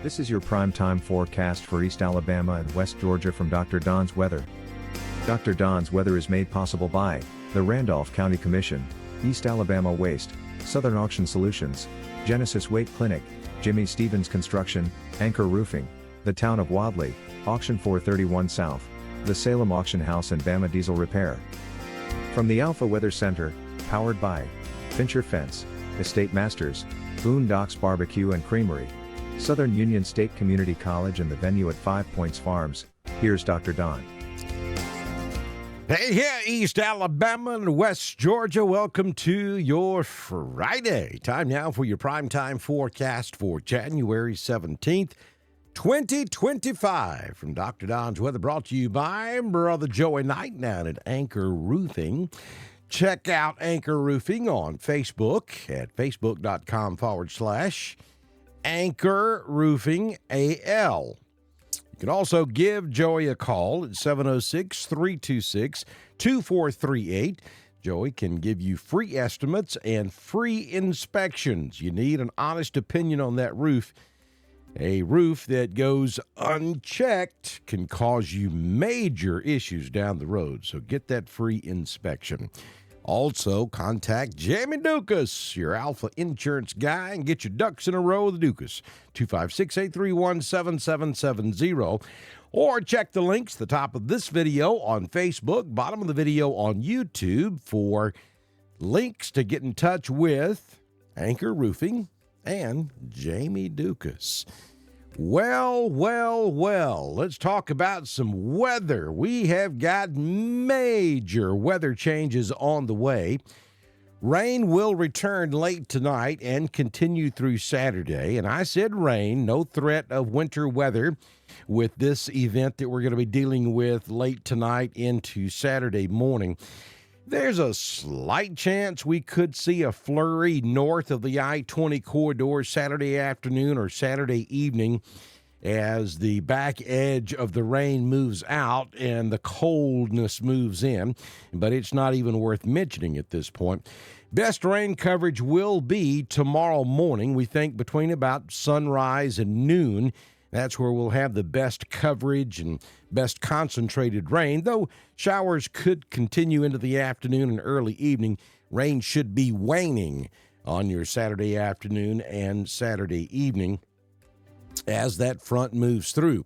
This is your prime time forecast for East Alabama and West Georgia from Dr. Don's Weather. Dr. Don's Weather is made possible by the Randolph County Commission, East Alabama Waste, Southern Auction Solutions, Genesis Weight Clinic, Jimmy Stevens Construction, Anchor Roofing, the Town of Wadley, Auction 431 South, the Salem Auction House and Bama Diesel Repair. From the Alpha Weather Center, powered by Fincher Fence, Estate Masters, Boondocks Barbecue and Creamery, Southern Union State Community College and the venue at 5 Points Farms, here's Dr. Don. Hey, here, East Alabama and West Georgia. Welcome to your Friday. Time now for your primetime forecast for January 17th, 2025. From Dr. Don's Weather, brought to you by Brother Joey Knight down at Anchor Roofing. Check out Anchor Roofing on Facebook at facebook.com/Anchor Roofing AL. You can also give Joey a call at 706-326-2438. Joey can give you free estimates and free inspections. You need an honest opinion on that roof. A roof that goes unchecked can cause you major issues down the road, so get that free inspection. Also, contact Jamie Dukas, your Alpha Insurance guy, and get your ducks in a row with Dukas, 256-831-7770. Or check the links at the top of this video on Facebook, bottom of the video on YouTube for links to get in touch with Anchor Roofing and Jamie Dukas. Well, let's talk about some weather. We have got major weather changes on the way. Rain will return late tonight and continue through Saturday. And I said rain, no threat of winter weather with this event that we're going to be dealing with late tonight into Saturday morning. There's a slight chance we could see a flurry north of the I-20 corridor Saturday afternoon or Saturday evening as the back edge of the rain moves out and the coldness moves in, but it's not even worth mentioning at this point. Best rain coverage will be tomorrow morning, we think between about sunrise and noon. That's where we'll have the best coverage and best concentrated rain, though showers could continue into the afternoon and early evening. Rain should be waning on your Saturday afternoon and Saturday evening as that front moves through.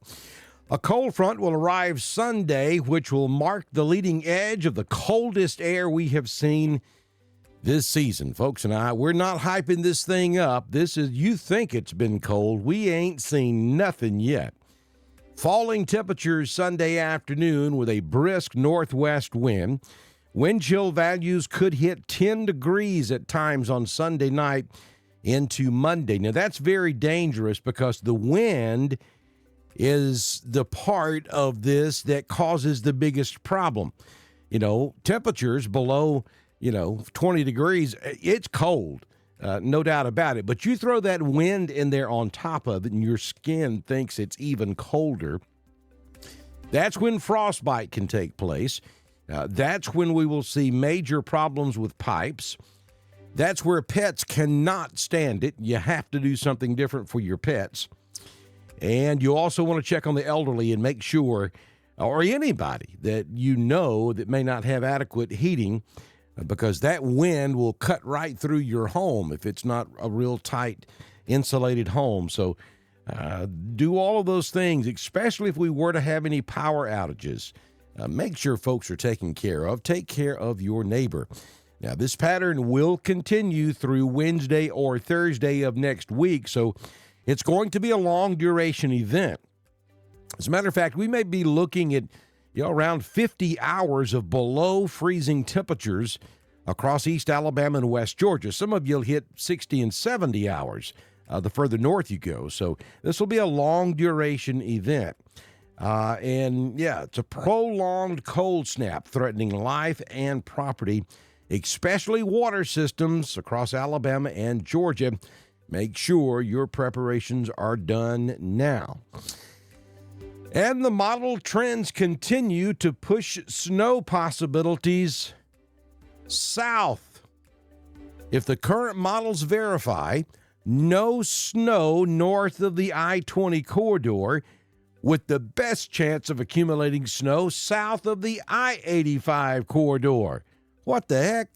A cold front will arrive Sunday, which will mark the leading edge of the coldest air we have seen this season. Folks and we're not hyping this thing up. You think it's been cold. We ain't seen nothing yet. Falling temperatures Sunday afternoon with a brisk northwest wind. Wind chill values could hit 10 degrees at times on Sunday night into Monday. Now, that's very dangerous because the wind is the part of this that causes the biggest problem. Temperatures below 20 degrees, it's cold, no doubt about it. But you throw that wind in there on top of it and your skin thinks it's even colder. That's when frostbite can take place. That's when we will see major problems with pipes. That's where pets cannot stand it. You have to do something different for your pets. And you also want to check on the elderly and make sure, or anybody that that may not have adequate heating, because that wind will cut right through your home if it's not a real tight, insulated home. So do all of those things, especially if we were to have any power outages. Make sure folks are taken care of. Take care of your neighbor. Now, this pattern will continue through Wednesday or Thursday of next week, so it's going to be a long-duration event. As a matter of fact, we may be looking at around 50 hours of below freezing temperatures across East Alabama and West Georgia. Some of you'll hit 60 and 70 hours the further north you go. So this will be a long-duration event. It's a prolonged cold snap threatening life and property, especially water systems across Alabama and Georgia. Make sure your preparations are done now. And the model trends continue to push snow possibilities south. If the current models verify, no snow north of the I-20 corridor, with the best chance of accumulating snow south of the I-85 corridor. What the heck?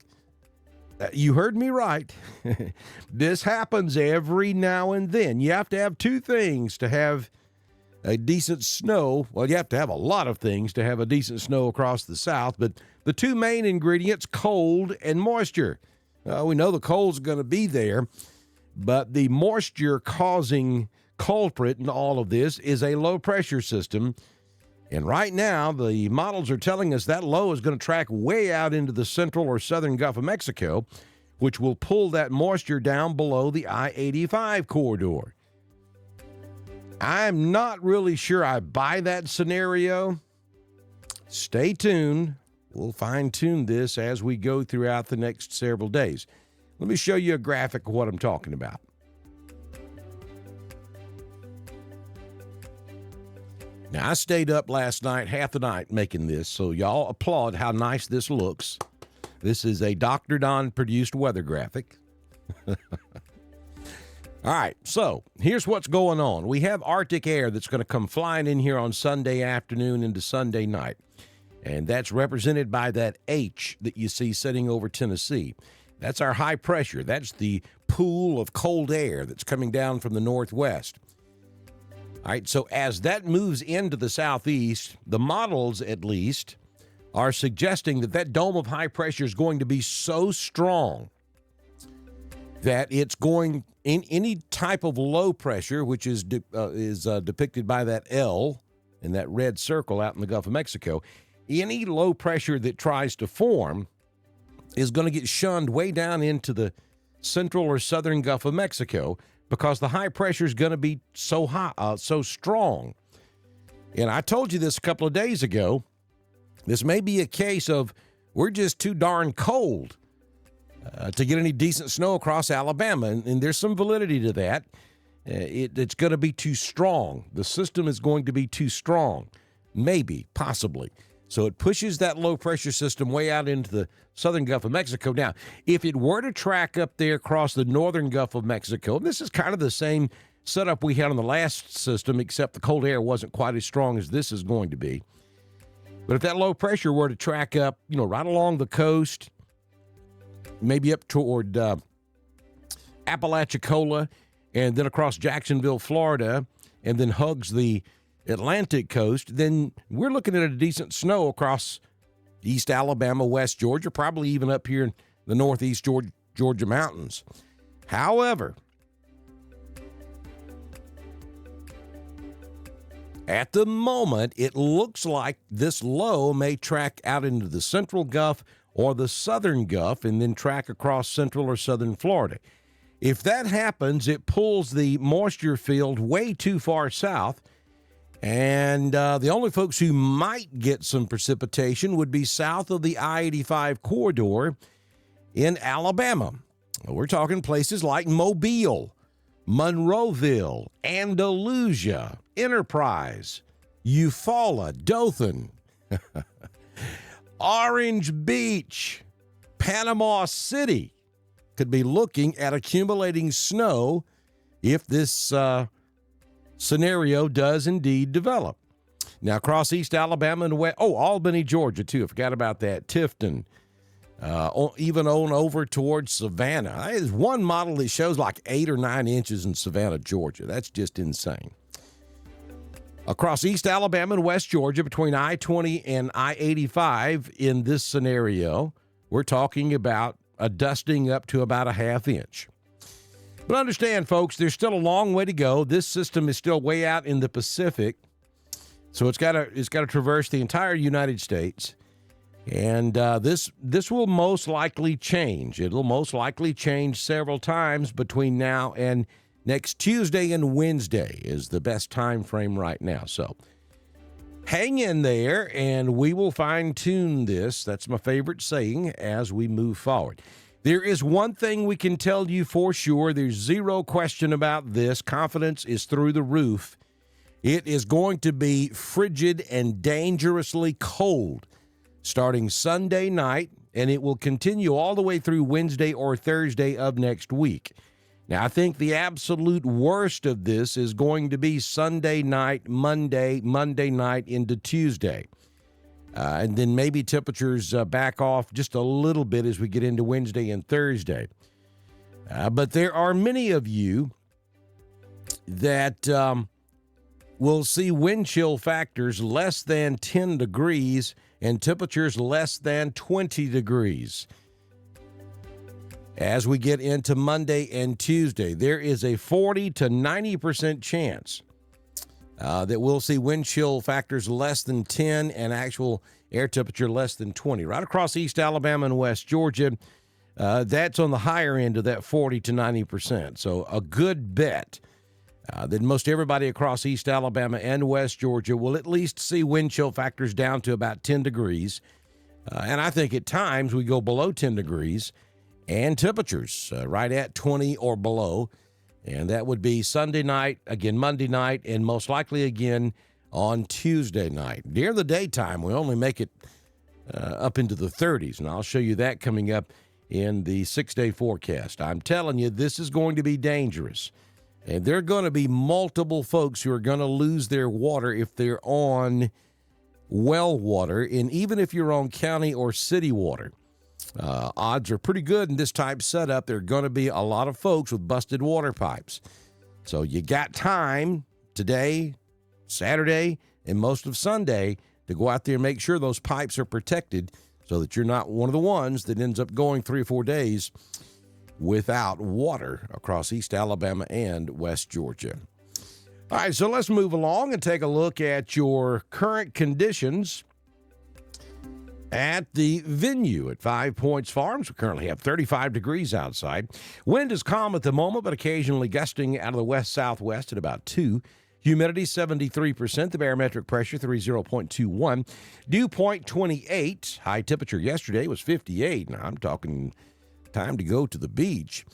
You heard me right. This happens every now and then. You have to have two things to have a decent snow. Well, you have to have a lot of things to have a decent snow across the South, but the two main ingredients, cold and moisture. We know the cold's going to be there, but the moisture-causing culprit in all of this is a low-pressure system. And right now, the models are telling us that low is going to track way out into the central or southern Gulf of Mexico, which will pull that moisture down below the I-85 corridor. I'm not really sure I buy that scenario. Stay tuned. We'll fine-tune this as we go throughout the next several days. Let me show you a graphic of what I'm talking about. Now, I stayed up last night, half the night, making this, so y'all applaud how nice this looks. This is a Dr. Don-produced weather graphic. All right, so here's what's going on. We have Arctic air that's going to come flying in here on Sunday afternoon into Sunday night, and that's represented by that H that you see sitting over Tennessee. That's our high pressure. That's the pool of cold air that's coming down from the northwest. All right, so as that moves into the southeast, the models at least are suggesting that that dome of high pressure is going to be so strong that it's going in any type of low pressure, which is depicted by that L in that red circle out in the Gulf of Mexico. Any low pressure that tries to form is going to get shunned way down into the central or southern Gulf of Mexico, because the high pressure is going to be so high, so strong. And I told you this a couple of days ago. This may be a case of we're just too darn cold to get any decent snow across Alabama, and there's some validity to that. It's going to be too strong. The system is going to be too strong, maybe, possibly. So it pushes that low-pressure system way out into the southern Gulf of Mexico. Now, if it were to track up there across the northern Gulf of Mexico, this is kind of the same setup we had on the last system, except the cold air wasn't quite as strong as this is going to be. But if that low pressure were to track up, right along the coast, maybe up toward Apalachicola, and then across Jacksonville, Florida, and then hugs the Atlantic coast, then we're looking at a decent snow across East Alabama, West Georgia, probably even up here in the Northeast Georgia mountains. However, at the moment, it looks like this low may track out into the central Gulf or the southern Gulf and then track across central or southern Florida. If that happens, it pulls the moisture field way too far south, and the only folks who might get some precipitation would be south of the I-85 corridor in Alabama. We're talking places like Mobile, Monroeville, Andalusia, Enterprise, Eufaula, Dothan, Orange Beach, Panama City could be looking at accumulating snow if this scenario does indeed develop. Now, across East Alabama and Albany, Georgia, too. I forgot about that. Tifton, even on over towards Savannah. There's one model that shows like 8 or 9 inches in Savannah, Georgia. That's just insane. Across East Alabama and West Georgia, between I-20 and I-85 in this scenario, we're talking about a dusting up to about a half inch. But understand, folks, there's still a long way to go. This system is still way out in the Pacific, so it's got to traverse the entire United States. And this will most likely change. It'll most likely change several times between now and next Tuesday and Wednesday is the best time frame right now. So hang in there, and we will fine-tune this. That's my favorite saying as we move forward. There is one thing we can tell you for sure. There's zero question about this. Confidence is through the roof. It is going to be frigid and dangerously cold starting Sunday night, and it will continue all the way through Wednesday or Thursday of next week. Now, I think the absolute worst of this is going to be Sunday night, Monday night into Tuesday. And then maybe temperatures back off just a little bit as we get into Wednesday and Thursday. But there are many of you that will see wind chill factors less than 10 degrees and temperatures less than 20 degrees. As we get into Monday and Tuesday, there is a 40 to 90% chance that we'll see wind chill factors less than 10 and actual air temperature less than 20. Right across East Alabama and West Georgia, that's on the higher end of that 40 to 90%. So a good bet that most everybody across East Alabama and West Georgia will at least see wind chill factors down to about 10 degrees. And I think at times we go below 10 degrees and temperatures right at 20 or below. And that would be Sunday night, again Monday night, and most likely again on Tuesday night. During the daytime, we only make it up into the 30s, and I'll show you that coming up in the 6-day forecast. I'm telling you, this is going to be dangerous. And there are going to be multiple folks who are going to lose their water if they're on well water, and even if you're on county or city water. Odds are pretty good in this type setup. There are going to be a lot of folks with busted water pipes. So you got time today, Saturday, and most of Sunday to go out there and make sure those pipes are protected so that you're not one of the ones that ends up going 3 or 4 days without water across East Alabama and West Georgia. All right, so let's move along and take a look at your current conditions at the venue at 5 Points Farms. We currently have 35 degrees outside. Wind is calm at the moment, but occasionally gusting out of the west-southwest at about 2. Humidity 73%. The barometric pressure 30.21. Dew point 28. High temperature yesterday was 58. Now I'm talking time to go to the beach.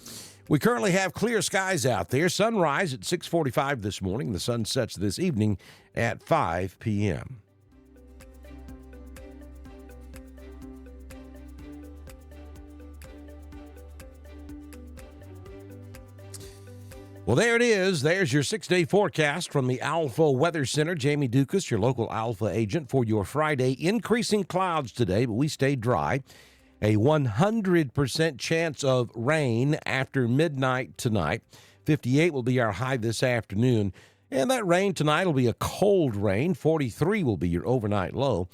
We currently have clear skies out there. Sunrise at 6:45 this morning. The sun sets this evening at 5 p.m. Well, there it is. There's your 6-day forecast from the Alpha Weather Center. Jamie Dukas, your local Alpha agent for your Friday. Increasing clouds today, but we stay dry. A 100% chance of rain after midnight tonight. 58 will be our high this afternoon. And that rain tonight will be a cold rain. 43 will be your overnight low.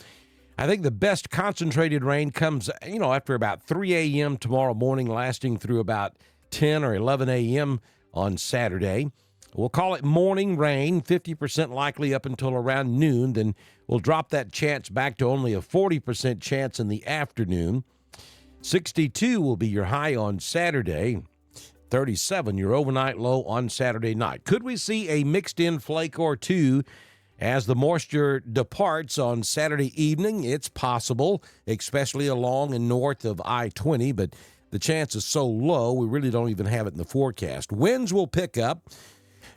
I think the best concentrated rain comes, after about 3 a.m. tomorrow morning, lasting through about 10 or 11 a.m. on Saturday. We'll call it morning rain, 50% likely up until around noon. Then we'll drop that chance back to only a 40% chance in the afternoon. 62 will be your high on Saturday. 37 your overnight low on Saturday night. Could we see a mixed-in flake or two as the moisture departs on Saturday evening? It's possible, especially along and north of I-20, but the chance is so low, we really don't even have it in the forecast. Winds will pick up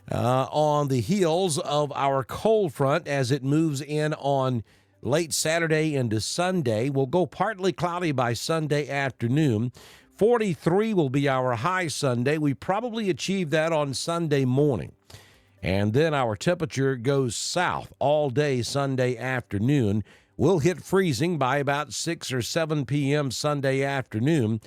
on the heels of our cold front as it moves in on late Saturday into Sunday. We'll go partly cloudy by Sunday afternoon. 43 will be our high Sunday. We probably achieve that on Sunday morning. And then our temperature goes south all day Sunday afternoon. We'll hit freezing by about 6 or 7 p.m. Sunday afternoon.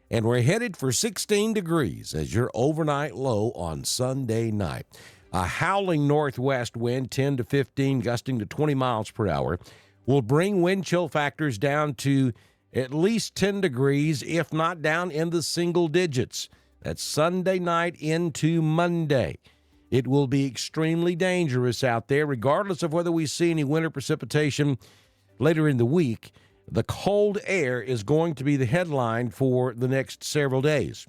And we're headed for 16 degrees as your overnight low on Sunday night. A howling northwest wind, 10 to 15, gusting to 20 miles per hour, will bring wind chill factors down to at least 10 degrees, if not down in the single digits. That's Sunday night into Monday. It will be extremely dangerous out there, regardless of whether we see any winter precipitation later in the week. The cold air is going to be the headline for the next several days.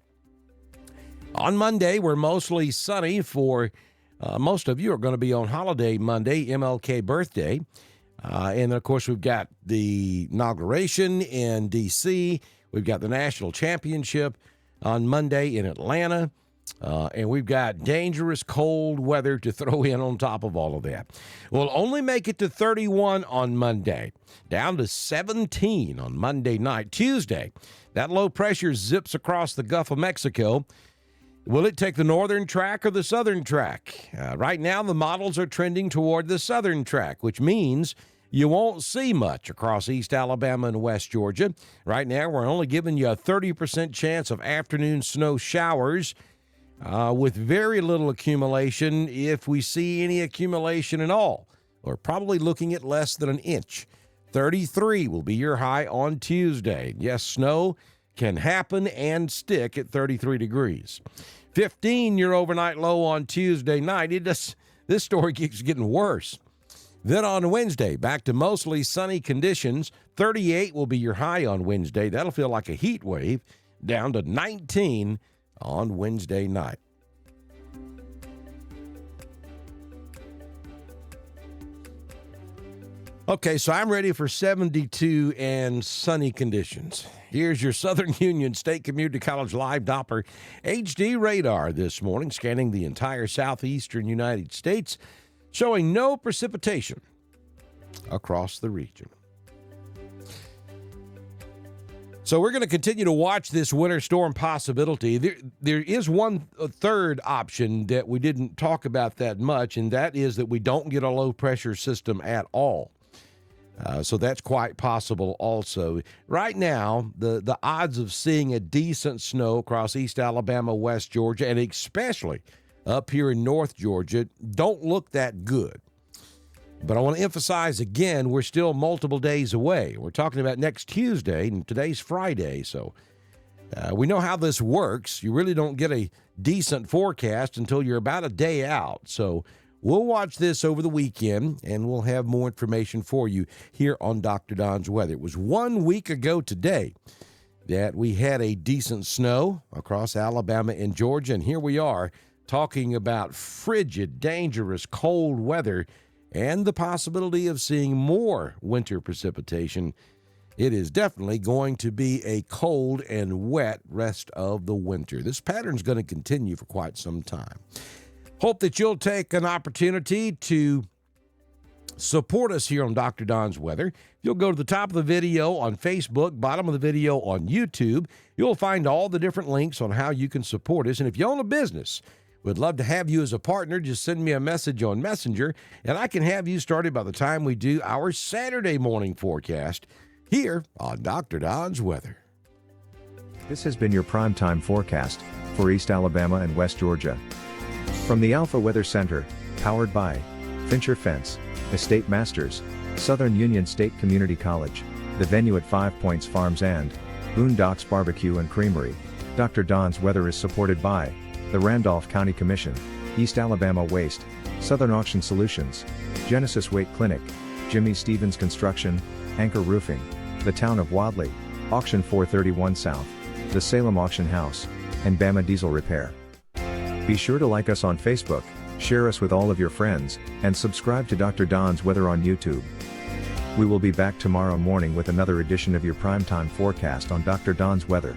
On Monday, we're mostly sunny for most of you are going to be on holiday Monday, MLK birthday. And, of course, we've got the inauguration in D.C. We've got the national championship on Monday in Atlanta. And we've got dangerous cold weather to throw in on top of all of that. We'll only make it to 31 on Monday, down to 17 on Monday night. Tuesday, that low pressure zips across the Gulf of Mexico, Will it take the northern track or the southern track? Right now, the models are trending toward the southern track, which means you won't see much across East Alabama and West Georgia. Right now, we're only giving you a 30% chance of afternoon snow showers with very little accumulation, if we see any accumulation at all. We're probably looking at less than an inch. 33 will be your high on Tuesday. Yes, snow can happen and stick at 33 degrees. 15 your overnight low on Tuesday night. This story keeps getting worse. Then on Wednesday, back to mostly sunny conditions. 38 will be your high on Wednesday. That'll feel like a heat wave. Down to 19 on Wednesday night. Okay, so I'm ready for 72 and sunny conditions. Here's your Southern Union State Community College Live Doppler HD radar this morning, scanning the entire southeastern United States, showing no precipitation across the region. So we're going to continue to watch this winter storm possibility. There is a third option that we didn't talk about that much, and that is that we don't get a low-pressure system at all. So that's quite possible also. Right now, the odds of seeing a decent snow across East Alabama, West Georgia, and especially up here in North Georgia don't look that good. But I want to emphasize again, we're still multiple days away. We're talking about next Tuesday, and today's Friday, so we know how this works. You really don't get a decent forecast until you're about a day out. So we'll watch this over the weekend, and we'll have more information for you here on Dr. Don's Weather. It was 1 week ago today that we had a decent snow across Alabama and Georgia, and here we are talking about frigid, dangerous, cold weather and the possibility of seeing more winter precipitation. It is definitely going to be a cold and wet rest of the winter. This pattern is going to continue for quite some time. Hope that you'll take an opportunity to support us here on Dr. Don's Weather. You'll go to the top of the video on Facebook, bottom of the video on YouTube. You'll find all the different links on how you can support us. And if you own a business, we'd love to have you as a partner. Just send me a message on Messenger, and I can have you started by the time we do our Saturday morning forecast here on Dr. Don's Weather. This has been your primetime forecast for East Alabama and West Georgia. From the Alpha Weather Center, powered by Fincher Fence, Estate Masters, Southern Union State Community College, the venue at 5 Points Farms and Boondocks Barbecue and Creamery. Dr. Don's Weather is supported by the Randolph County Commission, East Alabama Waste, Southern Auction Solutions, Genesis Weight Clinic, Jimmy Stevens Construction, Anchor Roofing, the Town of Wadley, Auction 431 South, the Salem Auction House, and Bama Diesel Repair. Be sure to like us on Facebook, share us with all of your friends, and subscribe to Dr. Don's Weather on YouTube. We will be back tomorrow morning with another edition of your primetime forecast on Dr. Don's Weather.